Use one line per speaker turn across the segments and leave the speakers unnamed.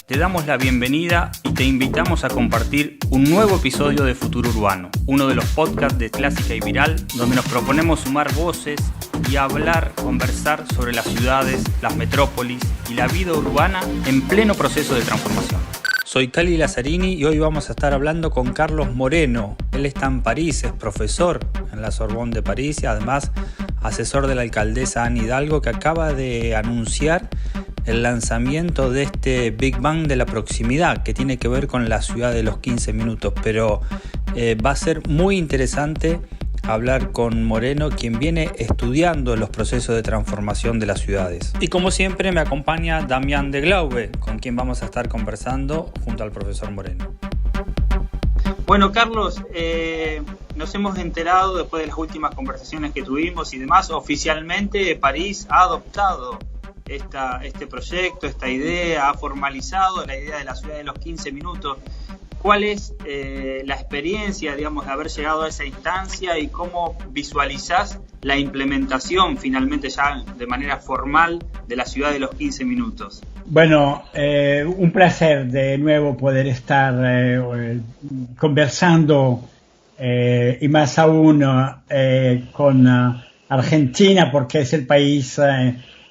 te damos la bienvenida y te invitamos a compartir un nuevo episodio de Futuro Urbano, uno de los podcasts de Clásica y Viral, donde nos proponemos sumar voces y hablar, conversar sobre las ciudades, las metrópolis y la vida urbana en pleno proceso de transformación. Soy Cali Lazzarini y hoy vamos a estar hablando con Carlos Moreno. Él está en París, es profesor en la Sorbonne de París y además asesor de la alcaldesa Anne Hidalgo, que acaba de anunciar el lanzamiento de este Big Bang de la proximidad, que tiene que ver con la ciudad de los 15 minutos. Pero va a ser muy interesante hablar con Moreno, quien viene estudiando los procesos de transformación de las ciudades. Y como siempre me acompaña Damián de Glaube, con quien vamos a estar conversando junto al profesor Moreno.
Bueno, Carlos, nos hemos enterado después de las últimas conversaciones que tuvimos y demás, oficialmente París ha adoptado este proyecto, esta idea, ha formalizado la idea de la ciudad de los 15 minutos. ¿Cuál es la experiencia, digamos, de haber llegado a esa instancia y cómo visualizás la implementación finalmente ya de manera formal de la ciudad de los 15 minutos?
Bueno, un placer de nuevo poder estar conversando y más aún con Argentina, porque es el país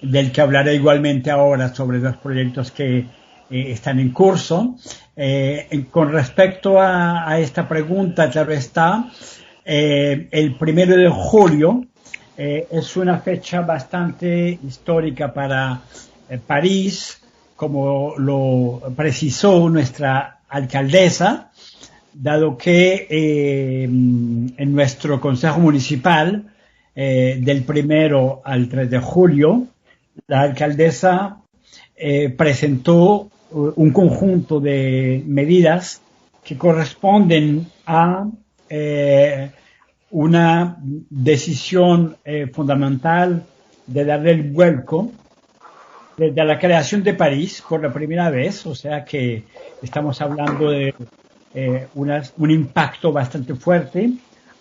del que hablaré igualmente ahora sobre los proyectos que están en curso. Con respecto a esta pregunta, claro está, el 1 de julio es una fecha bastante histórica para París, como lo precisó nuestra alcaldesa, dado que en nuestro Consejo Municipal del 1 al 3 de julio, la alcaldesa presentó un conjunto de medidas que corresponden a una decisión fundamental de darle el vuelco desde la creación de París por la primera vez, o sea que estamos hablando de un impacto bastante fuerte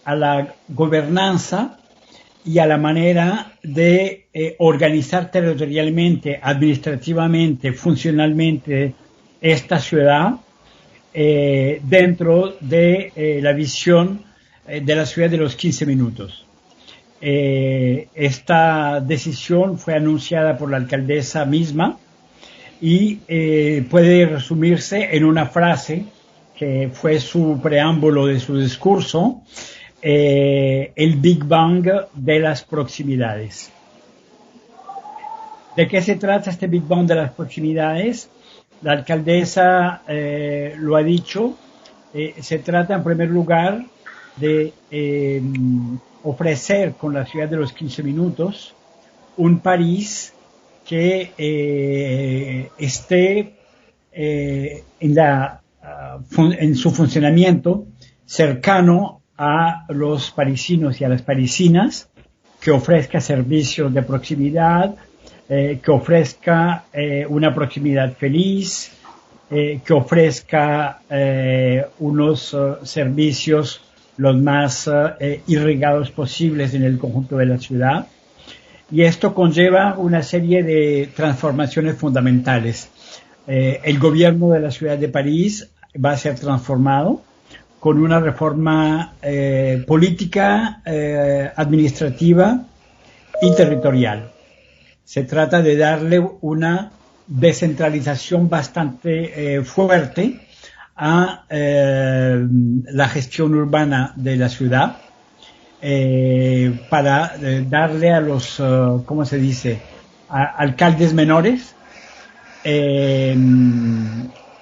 a la gobernanza y a la manera de organizar territorialmente, administrativamente, funcionalmente esta ciudad dentro de la visión de la ciudad de los 15 minutos. Esta decisión fue anunciada por la alcaldesa misma y puede resumirse en una frase que fue su preámbulo de su discurso: el Big Bang de las proximidades. ¿De qué se trata este Big Bang de las proximidades? La alcaldesa lo ha dicho. Se trata en primer lugar de ofrecer con la ciudad de los 15 minutos un París que esté en su funcionamiento cercano a los parisinos y a las parisinas, que ofrezca servicios de proximidad, que ofrezca una proximidad feliz, que ofrezca unos servicios los más irrigados posibles en el conjunto de la ciudad. Y esto conlleva una serie de transformaciones fundamentales. El gobierno de la ciudad de París va a ser transformado con una reforma política, administrativa y territorial. Se trata de darle una descentralización bastante fuerte a la gestión urbana de la ciudad, para darle a los, ¿cómo se dice?, alcaldes menores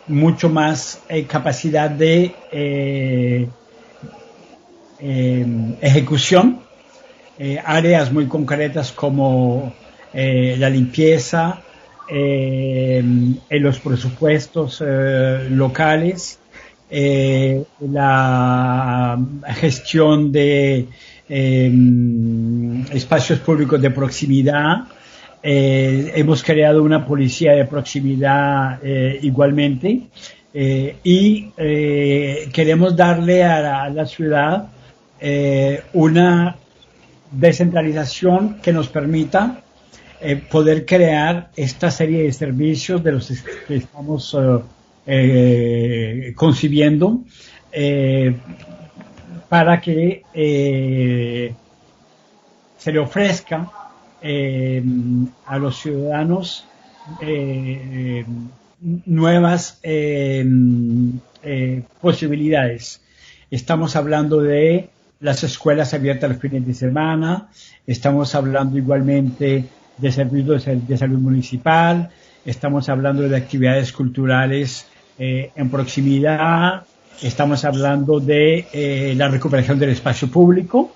mucho más capacidad de ejecución, áreas muy concretas como la limpieza, en los presupuestos locales, la gestión de espacios públicos de proximidad. Hemos creado una policía de proximidad igualmente, y queremos darle a la ciudad una descentralización que nos permita poder crear esta serie de servicios de los que estamos concibiendo para que se le ofrezca a los ciudadanos nuevas posibilidades. Estamos hablando de las escuelas abiertas los fines de semana, estamos hablando igualmente de servicios de salud municipal, estamos hablando de actividades culturales en proximidad, estamos hablando de la recuperación del espacio público.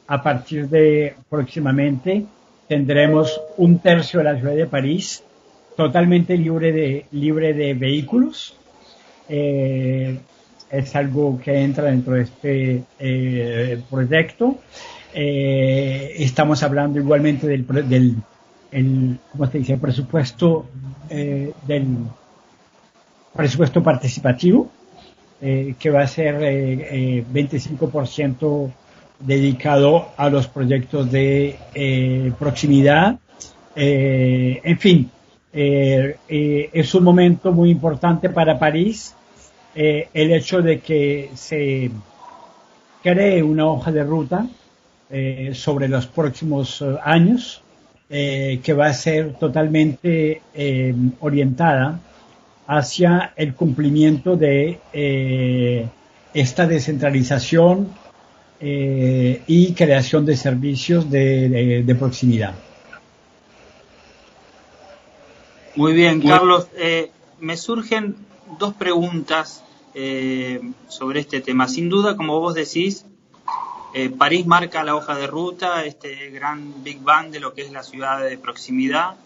A partir de próximamente tendremos 1/3 de la ciudad de París totalmente libre de vehículos. Es algo que entra dentro de este proyecto. Estamos hablando igualmente del ¿cómo se dice? Presupuesto del presupuesto participativo, que va a ser 25% dedicado a los proyectos de proximidad. En fin, es un momento muy importante para París, el hecho de que se cree una hoja de ruta sobre los próximos años, que va a ser totalmente orientada hacia el cumplimiento de esta descentralización y creación de servicios de proximidad.
Muy bien, Carlos. Me surgen dos preguntas sobre este tema. Sin duda, como vos decís, París marca la hoja de ruta, este gran Big Bang de lo que es la ciudad de proximidad,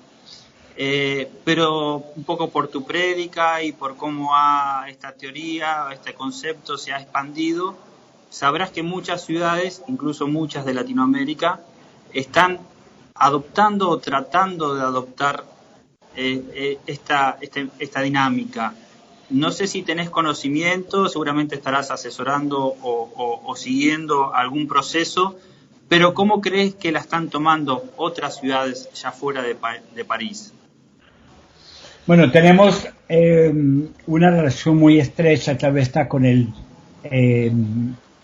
pero un poco por tu prédica y por cómo esta teoría, este concepto se ha expandido, sabrás que muchas ciudades, incluso muchas de Latinoamérica, están adoptando o tratando de adoptar esta dinámica. No sé si tenés conocimiento, seguramente estarás asesorando o siguiendo algún proceso, pero ¿cómo crees que la están tomando otras ciudades ya fuera de París?
Bueno, tenemos una relación muy estrecha, tal vez está con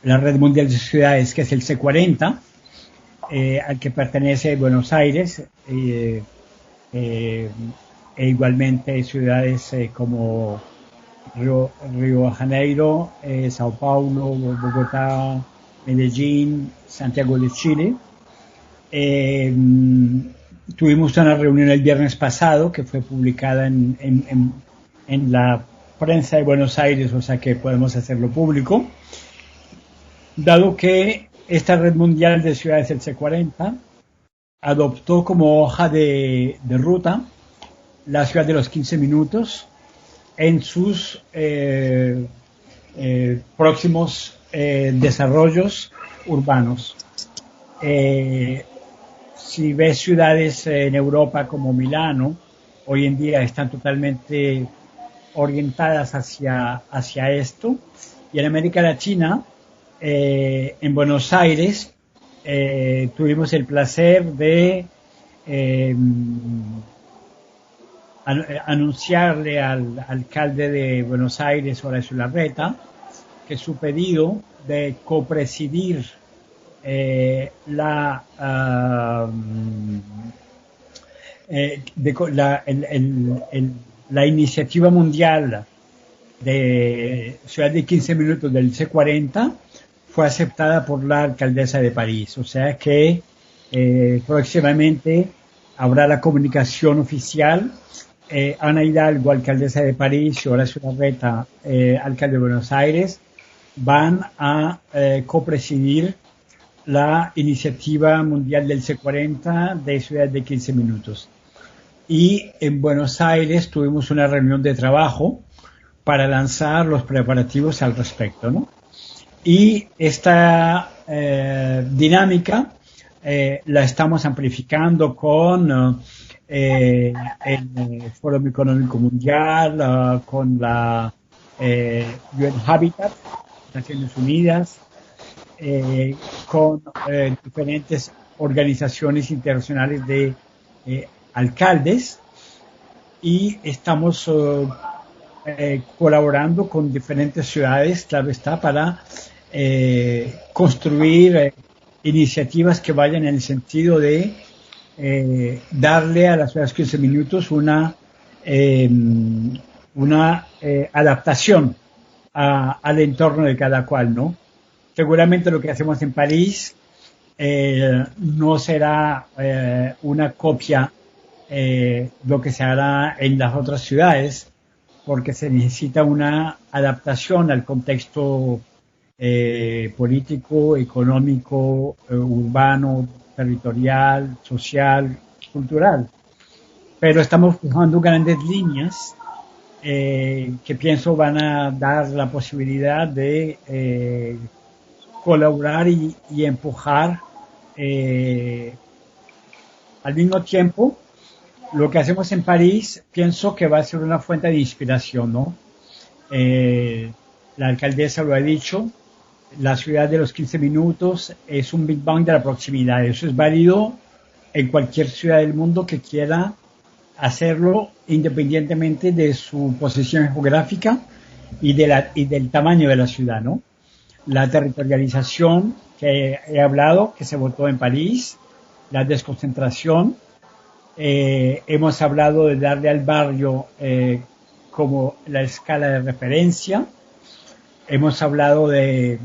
la Red Mundial de Ciudades, que es el C40, al que pertenece Buenos Aires, e igualmente ciudades como Río de Janeiro, Sao Paulo, Bogotá, Medellín, Santiago de Chile. Tuvimos una reunión el viernes pasado que fue publicada en la prensa de Buenos Aires, o sea que podemos hacerlo público, dado que esta Red Mundial de Ciudades, el C40, adoptó como hoja de ruta la ciudad de los 15 minutos en sus próximos desarrollos urbanos. Si ves ciudades en Europa como Milano, hoy en día están totalmente orientadas hacia esto, y en América Latina, en Buenos Aires, tuvimos el placer de anunciarle al alcalde de Buenos Aires, Horacio Larreta, que su pedido de copresidir la iniciativa mundial de ciudad de 15 minutos del C40 fue aceptada por la alcaldesa de París. O sea que próximamente habrá la comunicación oficial. Ana Hidalgo, alcaldesa de París, y Horacio Larreta, alcalde de Buenos Aires, van a copresidir la iniciativa mundial del C40 de ciudad de 15 minutos. Y en Buenos Aires tuvimos una reunión de trabajo para lanzar los preparativos al respecto, ¿no? Y esta dinámica la estamos amplificando con el Foro Económico Mundial, con la UN Habitat, Naciones Unidas, con diferentes organizaciones internacionales de alcaldes y estamos colaborando con diferentes ciudades, claro está, para construir iniciativas que vayan en el sentido de darle a las ciudades 15 minutos una adaptación al entorno de cada cual, ¿no? Seguramente lo que hacemos en París no será una copia lo que se hará en las otras ciudades, porque se necesita una adaptación al contexto político, económico, urbano, territorial, social, cultural. Pero estamos fijando grandes líneas que pienso van a dar la posibilidad de colaborar y empujar al mismo tiempo. Lo que hacemos en París, pienso que va a ser una fuente de inspiración, ¿no? La alcaldesa lo ha dicho, la ciudad de los 15 minutos es un Big Bang de la proximidad. Eso es válido en cualquier ciudad del mundo que quiera hacerlo independientemente de su posición geográfica y del tamaño de la ciudad, ¿no? La territorialización que he hablado, que se votó en París, la desconcentración, hemos hablado de darle al barrio como la escala de referencia, hemos hablado de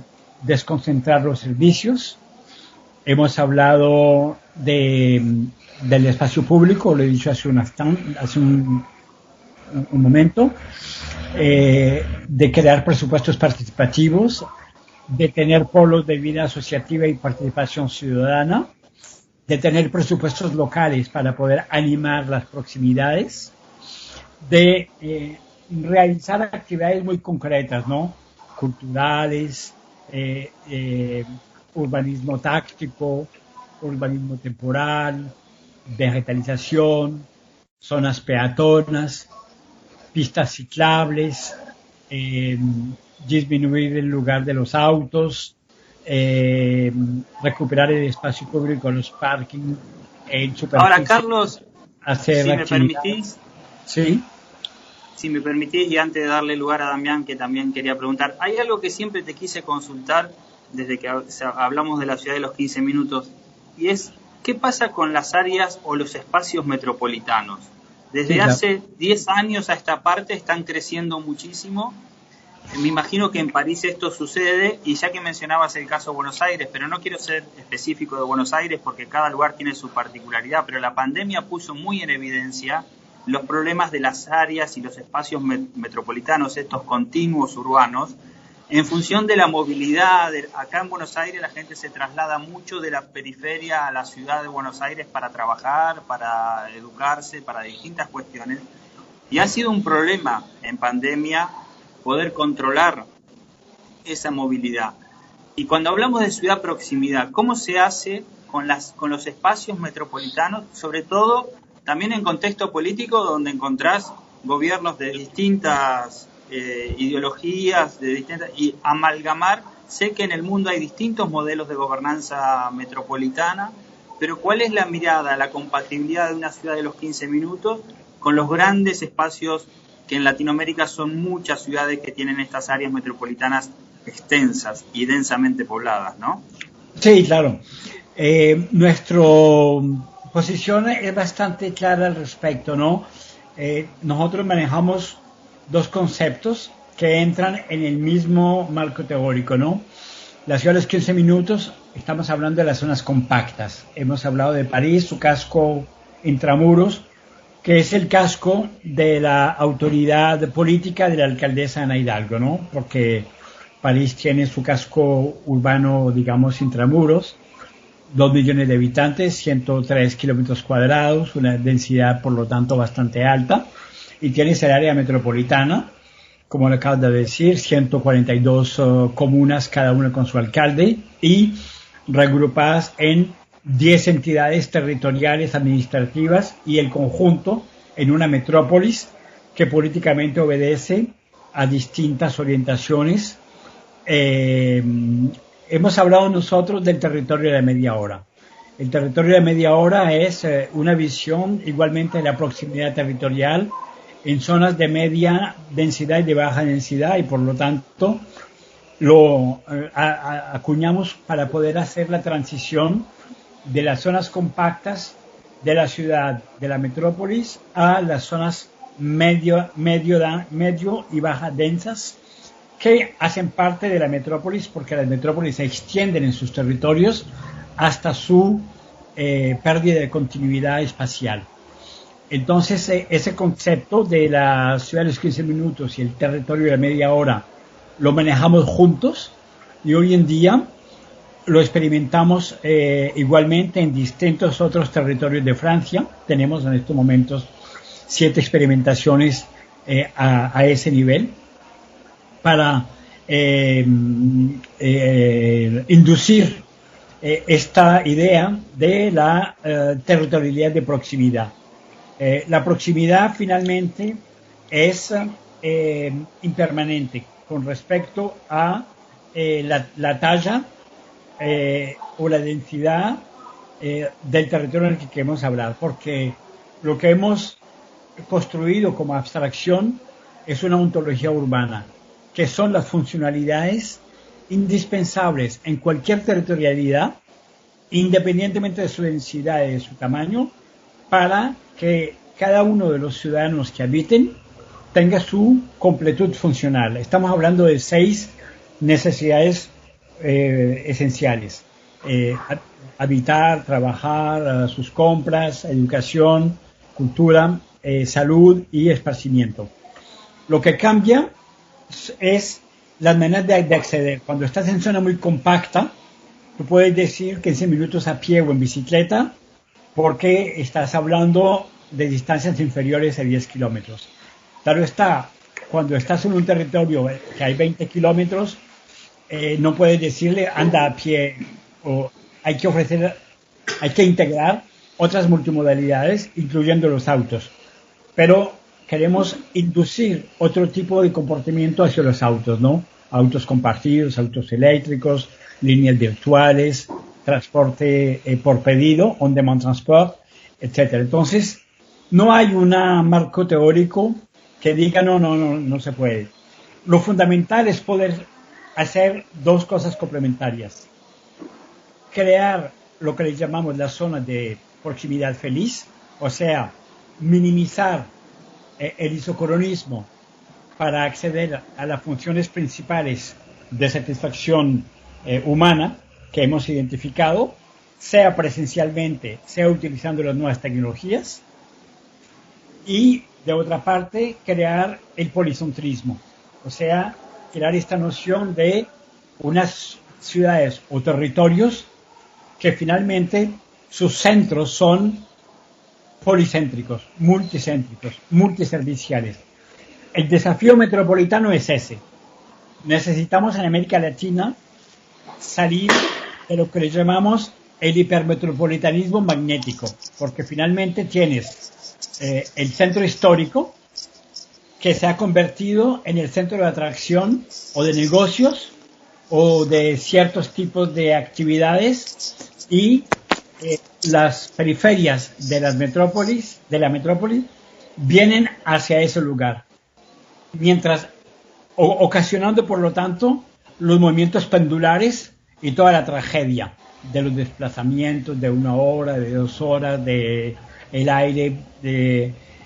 desconcentrar los servicios, hemos hablado del espacio público, lo he dicho hace un momento, de crear presupuestos participativos, de tener polos de vida asociativa y participación ciudadana, de tener presupuestos locales para poder animar las proximidades, de realizar actividades muy concretas, ¿no? Culturales, urbanismo táctico, urbanismo temporal, vegetalización, zonas peatonas, pistas ciclables, disminuir el lugar de los autos, recuperar el espacio público, los parking, en superficie.
Ahora, Carlos,
hacer
si me permitís,
sí.
Si me permitís, y antes de darle lugar a Damián, que también quería preguntar, hay algo que siempre te quise consultar desde que hablamos de la ciudad de los 15 minutos, y es, ¿qué pasa con las áreas o los espacios metropolitanos? Desde hace 10 años a esta parte están creciendo muchísimo. Me imagino que en París esto sucede, y ya que mencionabas el caso de Buenos Aires, pero no quiero ser específico de Buenos Aires porque cada lugar tiene su particularidad, pero la pandemia puso muy en evidencia los problemas de las áreas y los espacios metropolitanos, estos continuos urbanos, en función de la movilidad. Acá en Buenos Aires la gente se traslada mucho de la periferia a la ciudad de Buenos Aires para trabajar, para educarse, para distintas cuestiones, y ha sido un problema en pandemia poder controlar esa movilidad. Y cuando hablamos de ciudad proximidad, ¿cómo se hace con los espacios metropolitanos, sobre todo también en contexto político donde encontrás gobiernos de distintas ideologías, y amalgamar? Sé que en el mundo hay distintos modelos de gobernanza metropolitana, pero ¿cuál es la mirada, la compatibilidad de una ciudad de los 15 minutos con los grandes espacios que en Latinoamérica son muchas ciudades que tienen estas áreas metropolitanas extensas y densamente pobladas, ¿no?
Sí, claro. Nuestra posición es bastante clara al respecto, ¿no? Nosotros manejamos dos conceptos que entran en el mismo marco teórico, ¿no? La ciudad de los 15 minutos, estamos hablando de las zonas compactas. Hemos hablado de París, su casco intramuros, que es el casco de la autoridad política de la alcaldesa Ana Hidalgo, ¿no? Porque París tiene su casco urbano, digamos, intramuros, 2 millones de habitantes, 103 kilómetros cuadrados, una densidad, por lo tanto, bastante alta, y tiene esa área metropolitana, como le acabo de decir, 142 comunas, cada una con su alcalde, y regrupadas en 10 entidades territoriales administrativas y el conjunto en una metrópolis que políticamente obedece a distintas orientaciones. Hemos hablado nosotros del territorio de la media hora. El territorio de media hora es una visión igualmente de la proximidad territorial en zonas de media densidad y de baja densidad, y por lo tanto lo acuñamos para poder hacer la transición de las zonas compactas de la ciudad, de la metrópolis, a las zonas medio y baja densas, que hacen parte de la metrópolis, porque las metrópolis se extienden en sus territorios hasta su pérdida de continuidad espacial. Entonces, ese concepto de la ciudad de los 15 minutos y el territorio de media hora lo manejamos juntos, y hoy en día lo experimentamos igualmente en distintos otros territorios de Francia. Tenemos en estos momentos 7 experimentaciones a ese nivel para inducir esta idea de la territorialidad de proximidad. La proximidad finalmente es impermanente con respecto a la talla o la densidad del territorio en el que queremos hablar, porque lo que hemos construido como abstracción es una ontología urbana, que son las funcionalidades indispensables en cualquier territorialidad, independientemente de su densidad y de su tamaño, para que cada uno de los ciudadanos que habiten tenga su completud funcional. Estamos hablando de 6 necesidades esenciales: habitar, trabajar, sus compras, educación, cultura, salud y esparcimiento. Lo que cambia es las maneras de acceder. Cuando estás en zona muy compacta, tú puedes decir 15 minutos a pie o en bicicleta, porque estás hablando de distancias inferiores a 10 kilómetros. Claro está, cuando estás en un territorio que hay 20 kilómetros, no puedes decirle anda a pie, o hay que integrar otras multimodalidades, incluyendo los autos. Pero queremos inducir otro tipo de comportamiento hacia los autos, ¿no? Autos compartidos, autos eléctricos, líneas virtuales, transporte por pedido, on-demand transport, etc. Entonces, no hay un marco teórico que diga no se puede. Lo fundamental es poder hacer 2 cosas complementarias: crear lo que le llamamos la zona de proximidad feliz, o sea, minimizar el isocronismo para acceder a las funciones principales de satisfacción humana que hemos identificado, sea presencialmente, sea utilizando las nuevas tecnologías, y de otra parte crear el policentrismo, o sea, crear esta noción de unas ciudades o territorios que finalmente sus centros son policéntricos, multicéntricos, multiserviciales. El desafío metropolitano es ese. Necesitamos en América Latina salir de lo que le llamamos el hipermetropolitanismo magnético, porque finalmente tienes el centro histórico, que se ha convertido en el centro de atracción o de negocios o de ciertos tipos de actividades, y las periferias de la metrópolis vienen hacia ese lugar, mientras ocasionando por lo tanto los movimientos pendulares y toda la tragedia de los desplazamientos de 1 hora, de 2 horas, de el aire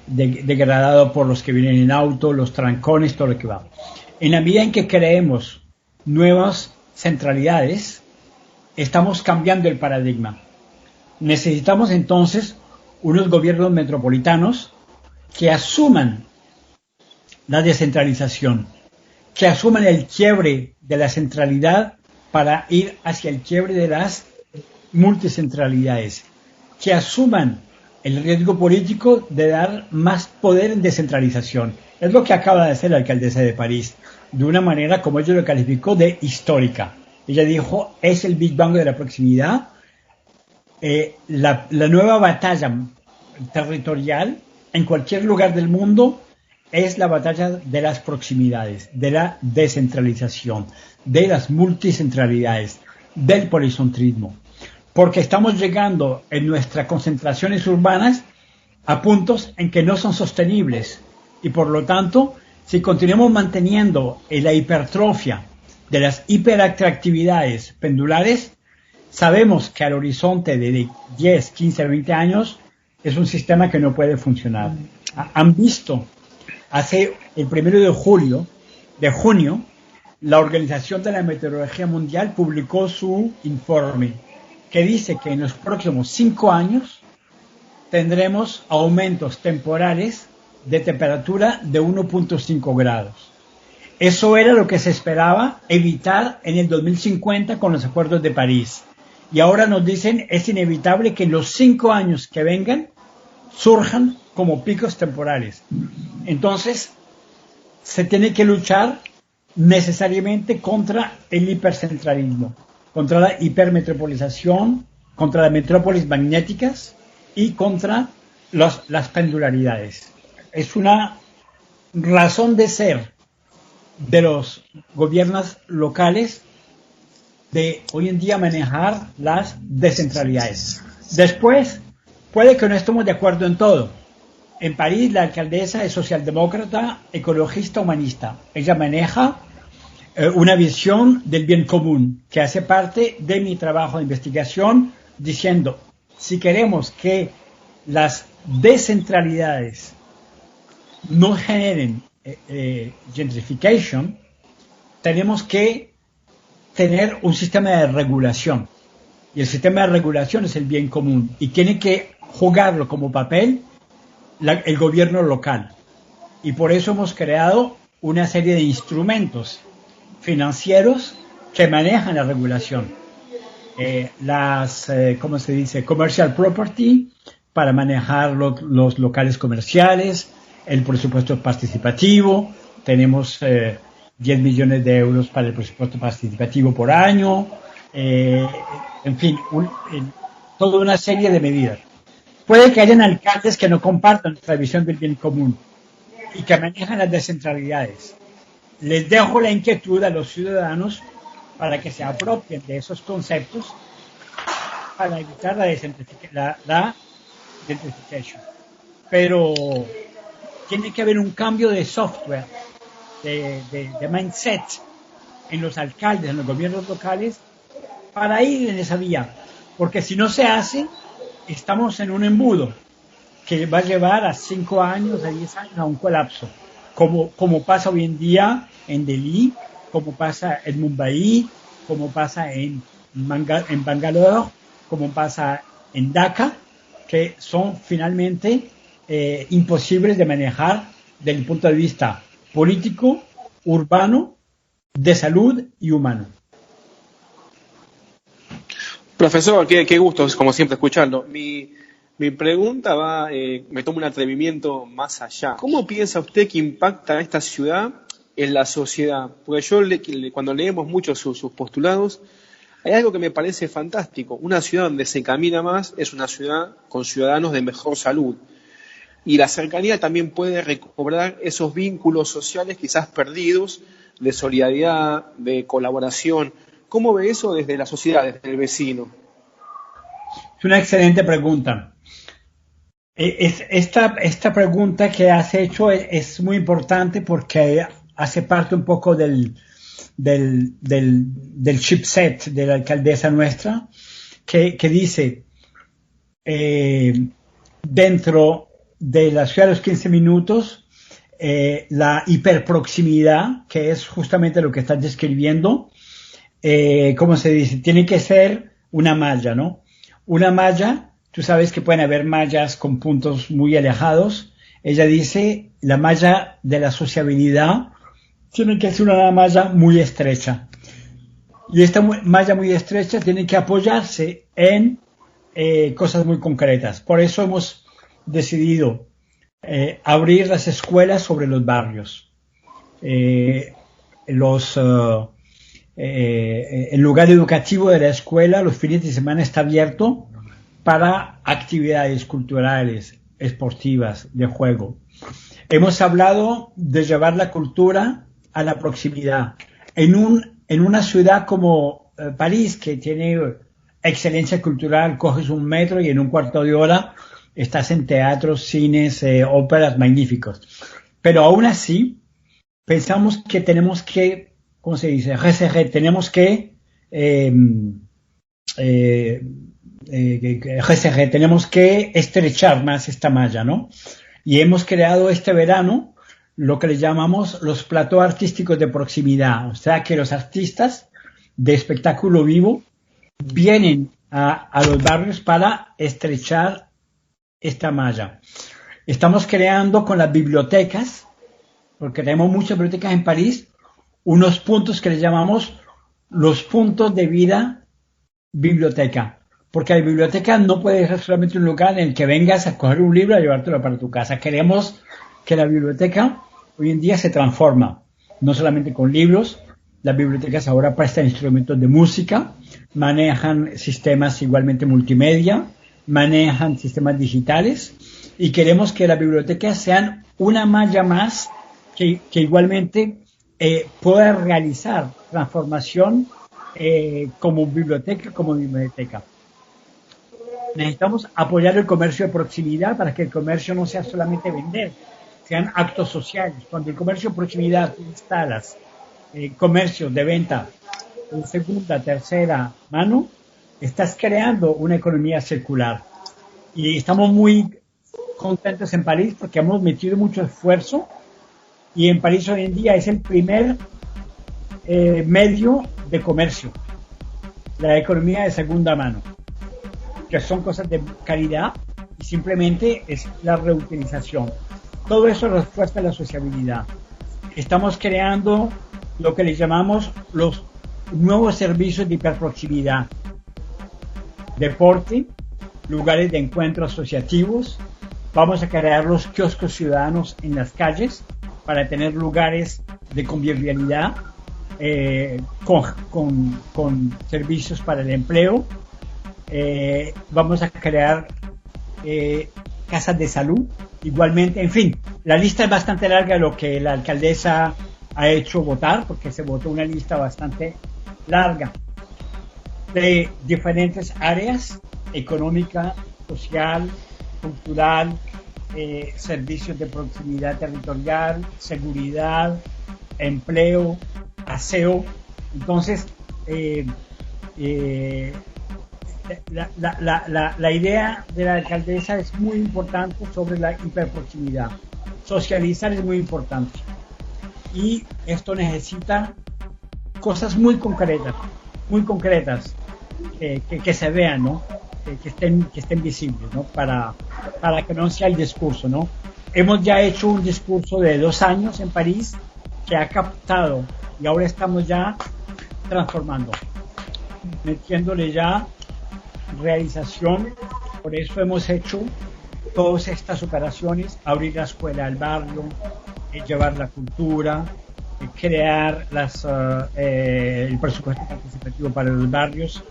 degradado por los que vienen en auto, los trancones, todo lo que va. En la medida en que creemos nuevas centralidades, estamos cambiando el paradigma. Necesitamos entonces unos gobiernos metropolitanos que asuman la descentralización, que asuman el quiebre de la centralidad para ir hacia el quiebre de las multicentralidades, que asuman el riesgo político de dar más poder en descentralización. Es lo que acaba de hacer la alcaldesa de París, de una manera, como ella lo calificó, de histórica. Ella dijo, es el Big Bang de la proximidad. La nueva batalla territorial en cualquier lugar del mundo es la batalla de las proximidades, de la descentralización, de las multicentralidades, del policentrismo. porque estamos llegando en nuestras concentraciones urbanas a puntos en que no son sostenibles y por lo tanto, si continuamos manteniendo la hipertrofia de las hiperatractividades pendulares, sabemos que al horizonte de 10, 15, 20 años es un sistema que no puede funcionar. Han visto, hace el 1 de junio, la Organización de la Meteorología Mundial publicó su informe que dice que en los próximos 5 años tendremos aumentos temporales de temperatura de 1.5 grados. Eso era lo que se esperaba evitar en el 2050 con los acuerdos de París. Y ahora nos dicen es inevitable que en los 5 años que vengan surjan como picos temporales. Entonces, se tiene que luchar necesariamente contra el hipercentralismo, contra la hipermetropolización, contra las metrópolis magnéticas y contra las pendularidades. Es una razón de ser de los gobiernos locales de hoy en día manejar las descentralidades. Después, puede que no estemos de acuerdo en todo. En París, la alcaldesa es socialdemócrata, ecologista, humanista. Ella maneja una visión del bien común, que hace parte de mi trabajo de investigación, diciendo, si queremos que las descentralidades no generen gentrification, tenemos que tener un sistema de regulación. Y el sistema de regulación es el bien común. Y tiene que jugarlo como papel el gobierno local. Y por eso hemos creado una serie de instrumentos financieros que manejan la regulación. ¿Cómo se dice? Commercial property, para manejar los locales comerciales, el presupuesto participativo. Tenemos 10 millones de euros para el presupuesto participativo por año. En fin, toda una serie de medidas. Puede que hayan alcaldes que no compartan nuestra visión del bien común y que manejan las descentralidades. Les dejo la inquietud a los ciudadanos para que se apropien de esos conceptos para evitar la gentrification. Pero tiene que haber un cambio de software, de mindset en los alcaldes, en los gobiernos locales, para ir en esa vía. Porque si no se hace, estamos en un embudo que va a llevar a 5 años, a 10 años a un colapso, como pasa hoy en día en Delhi, como pasa en Mumbai, como pasa en Bangalore, como pasa en Dhaka, que son finalmente imposibles de manejar desde el punto de vista político, urbano, de salud y humano.
Profesor, qué gusto, como siempre, escucharlo. Mi pregunta va, me tomo un atrevimiento más allá. ¿Cómo piensa usted que impacta esta ciudad en la sociedad? Porque cuando leemos mucho sus postulados, hay algo que me parece fantástico. Una ciudad donde se camina más es una ciudad con ciudadanos de mejor salud. Y la cercanía también puede recobrar esos vínculos sociales quizás perdidos, de solidaridad, de colaboración. ¿Cómo ve eso desde la sociedad, desde el vecino?
Es una excelente pregunta. Esta pregunta que has hecho es muy importante porque hace parte un poco del chipset de la alcaldesa nuestra, que dice, dentro de la ciudad de los 15 minutos, la hiperproximidad, que es justamente lo que estás describiendo, ¿cómo se dice? Tiene que ser una malla, ¿no? Una malla, tú sabes que pueden haber mallas con puntos muy alejados. Ella dice, la malla de la sociabilidad tiene que ser una malla muy estrecha. Y esta malla muy estrecha tiene que apoyarse en cosas muy concretas. Por eso hemos decidido abrir las escuelas sobre los barrios. El lugar educativo de la escuela los fines de semana está abierto para actividades culturales, esportivas, de juego. Hemos hablado de llevar la cultura a la proximidad. En una ciudad como París, que tiene excelencia cultural, coges un metro y en un cuarto de hora estás en teatros, cines, óperas magníficos. Pero aún así, pensamos que tenemos que, ¿cómo se dice? Tenemos que tenemos que estrechar más esta malla, ¿no? Y hemos creado este verano lo que le llamamos los platós artísticos de proximidad, o sea que los artistas de espectáculo vivo vienen a los barrios para estrechar esta malla. Estamos creando con las bibliotecas, porque tenemos muchas bibliotecas en París, unos puntos que le llamamos los puntos de vida biblioteca. Porque la biblioteca no puede ser solamente un lugar en el que vengas a coger un libro y llevártelo para tu casa. Queremos que la biblioteca hoy en día se transforma, no solamente con libros. Las bibliotecas ahora prestan instrumentos de música, manejan sistemas igualmente multimedia, manejan sistemas digitales y queremos que las bibliotecas sean una malla más que igualmente pueda realizar transformación como biblioteca. Necesitamos apoyar el comercio de proximidad para que el comercio no sea solamente vender, sean actos sociales. Cuando el comercio de proximidad tú instalas comercios de venta en segunda, tercera mano, estás creando una economía circular. Y estamos muy contentos en París porque hemos metido mucho esfuerzo y en París hoy en día es el primer medio de comercio, la economía de segunda mano, que son cosas de calidad y simplemente es la reutilización. Todo eso refuerza la sociabilidad. Estamos creando lo que le llamamos los nuevos servicios de hiperproximidad. Deporte, lugares de encuentro asociativos. Vamos a crear los kioscos ciudadanos en las calles para tener lugares de convivialidad con servicios para el empleo. Vamos a crear casas de salud igualmente. En fin, la lista es bastante larga de lo que la alcaldesa ha hecho votar, porque se votó una lista bastante larga de diferentes áreas: económica, social, cultural, servicios de proximidad territorial, seguridad, empleo, aseo. Entonces, la idea de la alcaldesa es muy importante sobre la hiperproximidad. Socializar es muy importante. Y esto necesita cosas muy concretas, que se vean, ¿no? Que estén visibles, ¿no? Para que no sea el discurso, ¿no? Hemos ya hecho un discurso de 2 años en París que ha captado y ahora estamos ya transformando, metiéndole ya realización. Por eso hemos hecho todas estas operaciones: abrir la escuela al barrio, llevar la cultura, crear el presupuesto participativo para los barrios,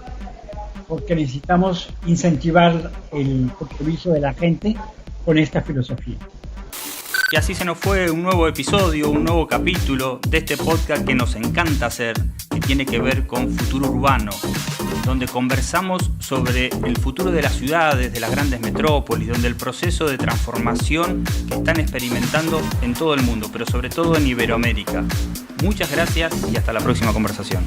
porque necesitamos incentivar el compromiso de la gente con esta filosofía.
Y así se nos fue un nuevo episodio, un nuevo capítulo de este podcast que nos encanta hacer, que tiene que ver con futuro urbano, donde conversamos sobre el futuro de las ciudades, de las grandes metrópolis, donde el proceso de transformación que están experimentando en todo el mundo, pero sobre todo en Iberoamérica. Muchas gracias y hasta la próxima conversación.